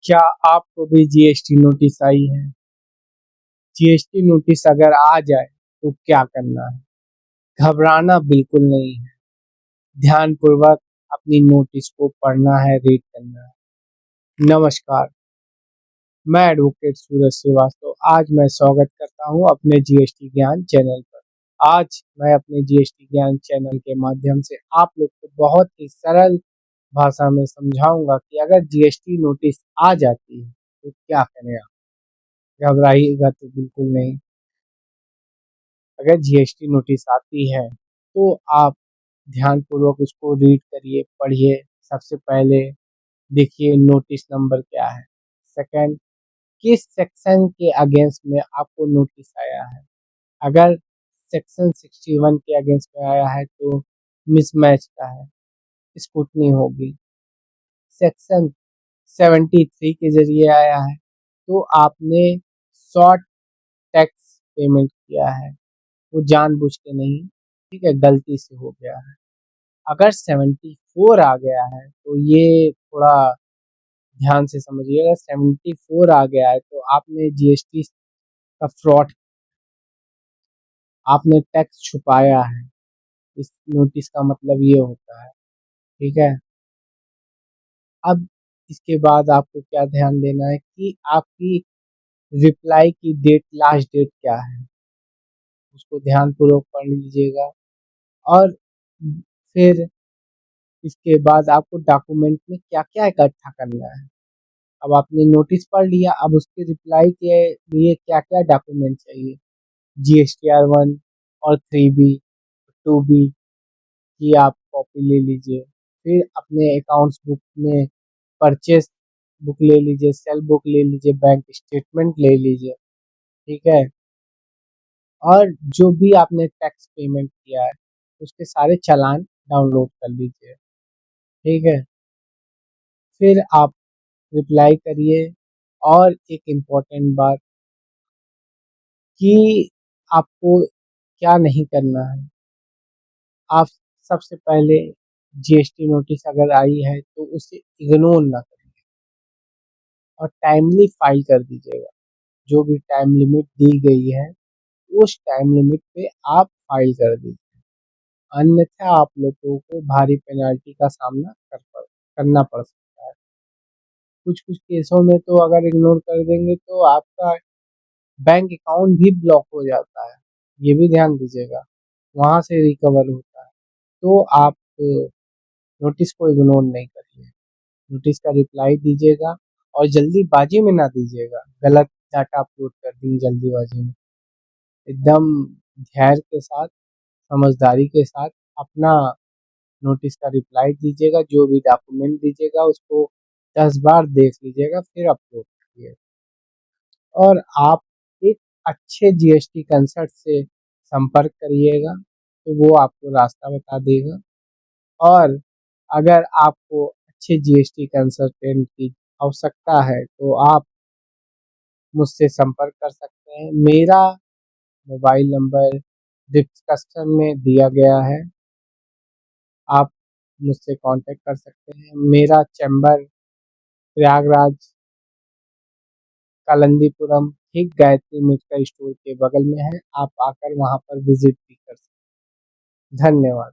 क्या आपको भी जीएसटी नोटिस आई है? जीएसटी नोटिस अगर आ जाए तो क्या करना है? घबराना बिल्कुल नहीं है। ध्यानपूर्वक अपनी नोटिस को पढ़ना है, रीड करना है। नमस्कार, मैं एडवोकेट सूरज श्रीवास्तव आज मैं स्वागत करता हूं अपने जीएसटी ज्ञान चैनल पर। आज मैं अपने जीएसटी ज्ञान चैनल के माध्यम से आप लोग को बहुत ही सरल भाषा में समझाऊंगा कि अगर जीएसटी नोटिस आ जाती है तो क्या करें आप। घबराइएगा तो बिल्कुल नहीं। अगर जीएसटी नोटिस आती है तो आप ध्यानपूर्वक उसको रीड करिए, पढ़िए। सबसे पहले देखिए नोटिस नंबर क्या है। सेकंड, किस सेक्शन के अगेंस्ट में आपको नोटिस आया है। अगर सेक्शन 61 के अगेंस्ट में आया है तो मिसमैच का है, स्क्रूटनी होगी। सेक्शन 73 के जरिए आया है तो आपने शॉर्ट टैक्स पेमेंट किया है, वो जानबूझ के नहीं, ठीक है, गलती से हो गया है। अगर 74 आ गया है तो ये थोड़ा ध्यान से समझिएगा। 74 आ गया है तो आपने जीएसटी का फ्रॉड, आपने टैक्स छुपाया है। इस नोटिस का मतलब ये होता है, ठीक है। अब इसके बाद आपको क्या ध्यान देना है कि आपकी रिप्लाई की डेट, लास्ट डेट क्या है, उसको ध्यानपूर्वक पढ़ लीजिएगा। और फिर इसके बाद आपको डॉक्यूमेंट में क्या-क्या इकट्ठा करना है। अब आपने नोटिस पढ़ लिया, अब उसके रिप्लाई के लिए क्या-क्या डॉक्यूमेंट चाहिए। जीएसटीआर 1 और 3B, 2B की आप कॉपी ले लीजिए। फिर अपने अकाउंट्स बुक में परचेस बुक ले लीजिए, सेल बुक ले लीजिए, बैंक स्टेटमेंट ले लीजिए, ठीक है। और जो भी आपने टैक्स पेमेंट किया है, उसके सारे चालान डाउनलोड कर लीजिए, ठीक है। फिर आप रिप्लाई करिए। और एक इम्पोर्टेंट बात कि आपको क्या नहीं करना है। आप सबसे पहले जीएसटी नोटिस अगर आई है तो उसे इग्नोर ना करिए और टाइमली फाइल कर दीजिएगा। जो भी टाइम लिमिट दी गई है उस टाइम लिमिट पे आप फाइल कर दीजिए, अन्यथा आप लोगों को भारी पेनाल्टी का सामना करना पड़ सकता है। कुछ कुछ केसों में तो अगर इग्नोर कर देंगे तो आपका बैंक अकाउंट भी ब्लॉक हो जाता है, ये भी ध्यान दीजिएगा, वहाँ से रिकवर होता है। तो आप नोटिस को इग्नोर नहीं करिए, नोटिस का रिप्लाई दीजिएगा और जल्दीबाजी में ना दीजिएगा। गलत डाटा अपलोड कर देंगे जल्दीबाजी में। एकदम धैर्य के साथ, समझदारी के साथ अपना नोटिस का रिप्लाई दीजिएगा। जो भी डॉक्यूमेंट दीजिएगा उसको 10 बार देख लीजिएगा, फिर अपलोड करिए। और आप एक अच्छे जीएसटी कंसल्ट से संपर्क करिएगा तो वो आपको रास्ता बता देगा। और अगर आपको अच्छे जीएसटी कंसल्टेंट की आवश्यकता है तो आप मुझसे संपर्क कर सकते हैं। मेरा मोबाइल नंबर डिस्क्रिप्शन में दिया गया है, आप मुझसे कांटेक्ट कर सकते हैं। मेरा चैम्बर प्रयागराज कालंदीपुरम ठीक गायत्री मेडिकल स्टोर के बगल में है, आप आकर वहाँ पर विजिट भी कर सकते हैं। धन्यवाद।